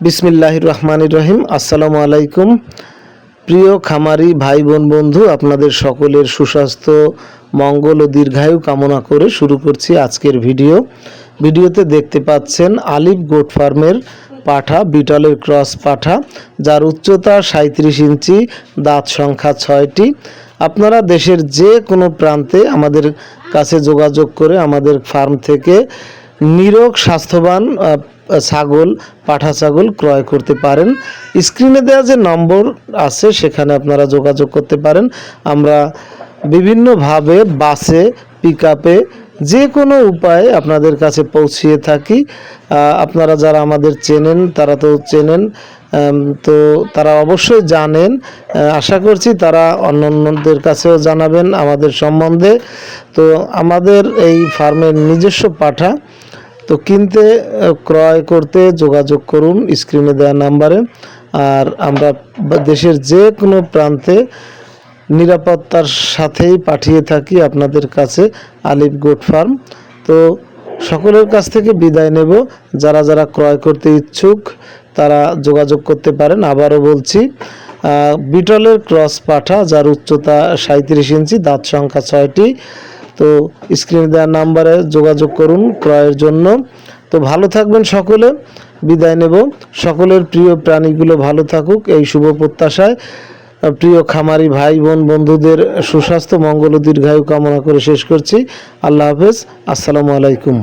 বিসমিল্লাহির রহমানির রহিম। আসসালামু আলাইকুম। প্রিয় খামারি ভাই বোন বন্ধু, আপনাদের সকলের সুস্বাস্থ্য, মঙ্গল ও দীর্ঘায়ু কামনা করে শুরু করছি আজকের ভিডিওতে দেখতে পাচ্ছেন আলিফ গোট ফার্মের পাঠা, বিটলের ক্রস পাঠা, যার উচ্চতা 37 ইঞ্চি, দাঁত সংখ্যা 6টি। আপনারা দেশের যে কোনো প্রান্তে আমাদের কাছে যোগাযোগ করে আমাদের ফার্ম থেকে নিরোগ স্বাস্থ্যবান পাঠা ছাগল ক্রয় করতে পারেন। স্ক্রিনে দেওয়া যে নম্বর আছে সেখানে আপনারা যোগাযোগ করতে পারেন। আমরা বিভিন্নভাবে বাসে, পিকআপে, যে কোনো উপায়ে আপনাদের কাছে পৌঁছিয়ে থাকি। আপনারা যারা আমাদের চেনেন তারা তো চেনেন, তো তারা অবশ্যই জানেন। আশা করছি তারা অন্যান্যদের কাছেও জানাবেন আমাদের সম্বন্ধে। তো আমাদের এই ফার্মের নিজস্ব পাঠা তো কিনতে, ক্রয় করতে যোগাযোগ করুন স্ক্রিনে দেওয়া নাম্বারে। আর আমরা দেশের যে কোনো প্রান্তে নিরাপত্তার সাথেই পাঠিয়ে থাকি আপনাদের কাছে আলিফ গোট ফার্ম। তো সকলের কাছ থেকে বিদায় নেব। যারা যারা ক্রয় করতে ইচ্ছুক তারা যোগাযোগ করতে পারেন। আবারও বলছি, বিটলের ক্রস পাঠা, যার উচ্চতা 37 ইঞ্চি, দাঁত সংখ্যা 6টি। তো স্ক্রিনে দেওয়া নাম্বারে যোগাযোগ করুন ক্রয়ের জন্য। তো ভালো থাকবেন সকলে, বিদায় নেব। সকলের প্রিয় প্রাণীগুলো ভালো থাকুক এই শুভ প্রত্যাশায় প্রিয় খামারি ভাই বোন বন্ধুদের সুস্বাস্থ্য, মঙ্গল ও দীর্ঘায়ু কামনা করে শেষ করছি। আল্লাহ হাফেজ। আসসালামু আলাইকুম।